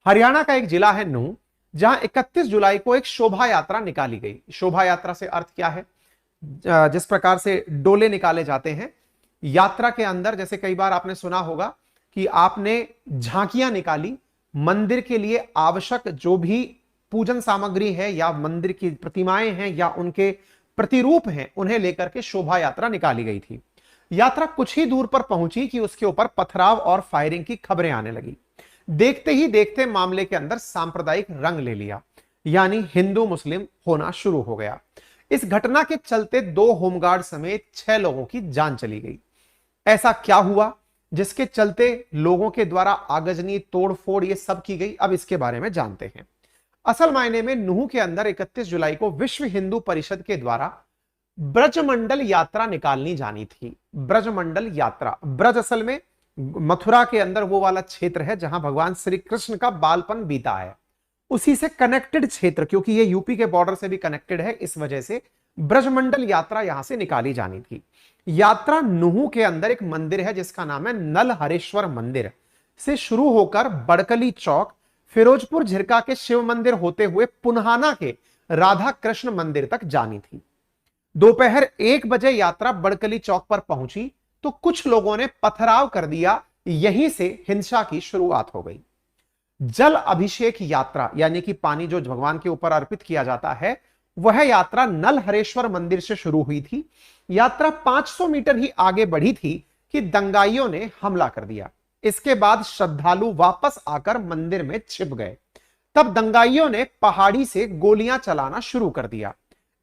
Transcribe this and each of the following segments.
हरियाणा का एक जिला है नूंह, जहां 31 जुलाई को एक शोभा यात्रा निकाली गई। शोभा यात्रा से अर्थ क्या है? जिस प्रकार से डोले निकाले जाते हैं यात्रा के अंदर, जैसे कई बार आपने सुना होगा कि आपने झांकियां निकाली, मंदिर के लिए आवश्यक जो भी पूजन सामग्री है या मंदिर की प्रतिमाएं हैं या उनके प्रतिरूप हैं, उन्हें लेकर के शोभा यात्रा निकाली गई थी। यात्रा कुछ ही दूर पर पहुंची कि उसके ऊपर पथराव और फायरिंग की खबरें आने लगी। देखते ही देखते मामले के अंदर सांप्रदायिक रंग ले लिया, यानी हिंदू मुस्लिम होना शुरू हो गया। इस घटना के चलते 2 होमगार्ड समेत 6 लोगों की जान चली गई। ऐसा क्या हुआ जिसके चलते लोगों के द्वारा आगजनी, तोड़फोड़ ये सब की गई? अब इसके बारे में जानते हैं। असल मायने में नूंह के अंदर 31 जुलाई को विश्व हिंदू परिषद के द्वारा ब्रजमंडल यात्रा निकालनी जानी थी। ब्रजमंडल यात्रा, ब्रज असल में मथुरा के अंदर वो वाला क्षेत्र है जहां भगवान श्री कृष्ण का बालपन बीता है, उसी से कनेक्टेड क्षेत्र, क्योंकि ये यूपी के बॉर्डर से भी कनेक्टेड है, इस वजह से ब्रजमंडल यात्रा यहां से निकाली जानी थी। यात्रा नूंह के अंदर एक मंदिर है जिसका नाम है नलहरेश्वर मंदिर से शुरू होकर बड़कली चौक, फिरोजपुर झिरका के शिव मंदिर होते हुए पुन्हाना के राधा कृष्ण मंदिर तक जानी थी। दोपहर 1 बजे यात्रा बड़कली चौक पर पहुंची तो कुछ लोगों ने पथराव कर दिया। यहीं से हिंसा की शुरुआत हो गई। जल अभिषेक यात्रा, यानी कि पानी जो भगवान के ऊपर अर्पित किया जाता है, वह यात्रा नलहरेश्वर मंदिर से शुरू हुई थी। यात्रा 500 मीटर ही आगे बढ़ी थी कि दंगाइयों ने हमला कर दिया। इसके बाद श्रद्धालु वापस आकर मंदिर में छिप गए। तब दंगाइयों ने पहाड़ी से गोलियां चलाना शुरू कर दिया।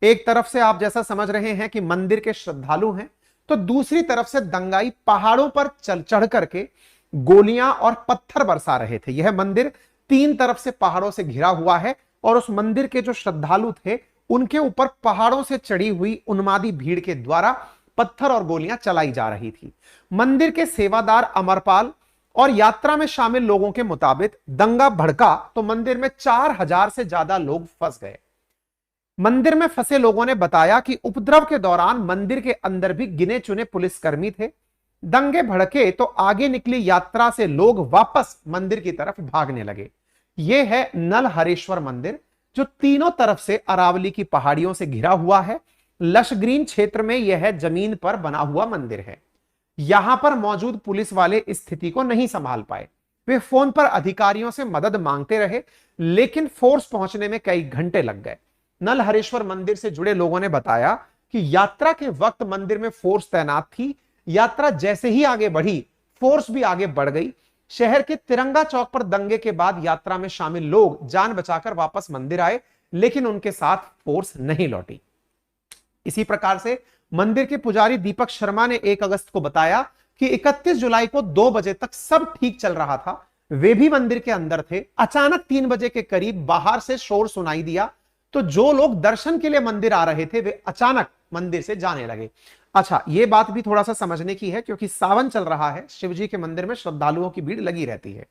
एक तरफ से आप जैसा समझ रहे हैं कि मंदिर के श्रद्धालु हैं, तो दूसरी तरफ से दंगाई पहाड़ों पर चढ़ करके गोलियां और पत्थर बरसा रहे थे। यह मंदिर 3 तरफ से पहाड़ों से घिरा हुआ है और उस मंदिर के जो श्रद्धालु थे उनके ऊपर पहाड़ों से चढ़ी हुई उन्मादी भीड़ के द्वारा पत्थर और गोलियां चलाई जा रही थी। मंदिर के सेवादार अमरपाल और यात्रा में शामिल लोगों के मुताबिक दंगा भड़का तो मंदिर में 4000 से ज्यादा लोग फंस गए। मंदिर में फंसे लोगों ने बताया कि उपद्रव के दौरान मंदिर के अंदर भी गिने चुने पुलिसकर्मी थे। दंगे भड़के तो आगे निकली यात्रा से लोग वापस मंदिर की तरफ भागने लगे। यह है नलहरेश्वर मंदिर, जो तीनों तरफ से अरावली की पहाड़ियों से घिरा हुआ है। लश ग्रीन क्षेत्र में यह जमीन पर बना हुआ मंदिर है। यहां पर मौजूद पुलिस वाले स्थिति को नहीं संभाल पाए। वे फोन पर अधिकारियों से मदद मांगते रहे, लेकिन फोर्स पहुंचने में कई घंटे लग गए। नलहरेश्वर मंदिर से जुड़े लोगों ने बताया कि यात्रा के वक्त मंदिर में फोर्स तैनात थी। यात्रा जैसे ही आगे बढ़ी, फोर्स भी आगे बढ़ गई। शहर के तिरंगा चौक पर दंगे के बाद यात्रा में शामिल लोग जान बचाकर वापस मंदिर आए, लेकिन उनके साथ फोर्स नहीं लौटी। इसी प्रकार से मंदिर के पुजारी दीपक शर्मा ने 1 अगस्त को बताया कि 31 जुलाई को 2 बजे तक सब ठीक चल रहा था। वे भी मंदिर के अंदर थे। अचानक 3 बजे के करीब बाहर से शोर सुनाई दिया, तो जो लोग दर्शन के लिए मंदिर आ रहे थे वे अचानक मंदिर से जाने लगे। अच्छा, यह बात भी थोड़ा सा समझने की है, क्योंकि सावन चल रहा है, शिवजी के मंदिर में श्रद्धालुओं की भीड़ लगी रहती है।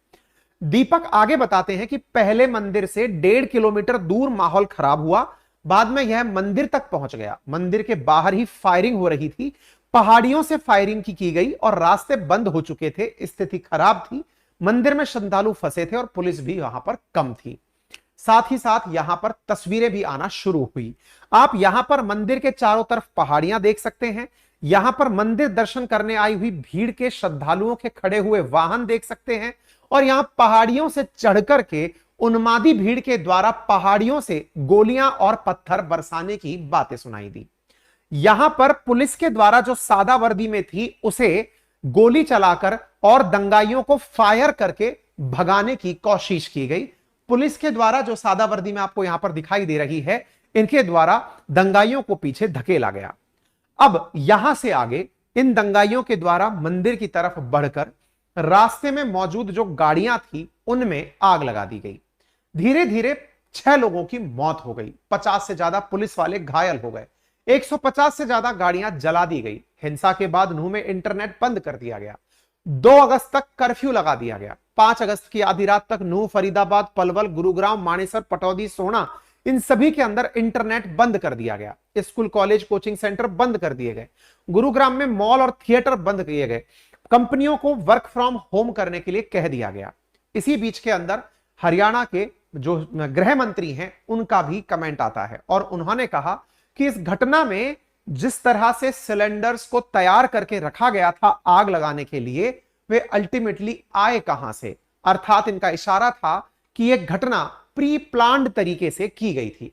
दीपक आगे बताते हैं कि पहले मंदिर से 1.5 किलोमीटर दूर माहौल खराब हुआ, बाद में यह मंदिर तक पहुंच गया। मंदिर के बाहर ही फायरिंग हो रही थी, पहाड़ियों से फायरिंग की गई और रास्ते बंद हो चुके थे। स्थिति खराब थी, मंदिर में श्रद्धालु फंसे थे और पुलिस भी वहां पर कम थी। साथ ही साथ यहां पर तस्वीरें भी आना शुरू हुई। आप यहां पर मंदिर के चारों तरफ पहाड़ियां देख सकते हैं। यहां पर मंदिर दर्शन करने आई हुई भीड़ के श्रद्धालुओं के खड़े हुए वाहन देख सकते हैं, और यहां पहाड़ियों से चढ़कर के उन्मादी भीड़ के द्वारा पहाड़ियों से गोलियां और पत्थर बरसाने की बातें सुनाई दी। यहां पर पुलिस के द्वारा जो सादा वर्दी में थी उसे गोली चलाकर और दंगाइयों को फायर करके भगाने की कोशिश की गई। पुलिस के द्वारा जो सादा वर्दी में आपको यहां पर दिखाई दे रही है, इनके द्वारा दंगाइयों को पीछे धकेला गया। अब यहां से आगे इन दंगाइयों के द्वारा मंदिर की तरफ बढ़कर रास्ते में मौजूद जो गाड़ियां थी उनमें आग लगा दी गई। धीरे धीरे 6 लोगों की मौत हो गई, 50 से ज्यादा पुलिस वाले घायल हो गए, 150 से ज्यादा गाड़ियां जला दी गई। हिंसा के बाद नूंह में इंटरनेट बंद कर दिया गया। 2 अगस्त तक कर्फ्यू लगा दिया गया। 5 अगस्त की आधी रात तक नूंह, फरीदाबाद, पलवल, गुरुग्राम, मानेसर, पटौदी, सोहना, इन सभी के अंदर इंटरनेट बंद कर दिया गया। स्कूल, कॉलेज, कोचिंग सेंटर बंद कर दिए गए। गुरुग्राम में मॉल और थिएटर बंद किए गए। कंपनियों को वर्क फ्रॉम होम करने के लिए कह दिया गया। इसी बीच के अंदर हरियाणा के जो गृह मंत्री हैं उनका भी कमेंट आता है और उन्होंने कहा कि इस घटना में जिस तरह से सिलेंडर्स को तैयार करके रखा गया था आग लगाने के लिए, वे अल्टीमेटली आए कहां से। अर्थात इनका इशारा था कि यह घटना प्री प्लान्ड तरीके से की गई थी।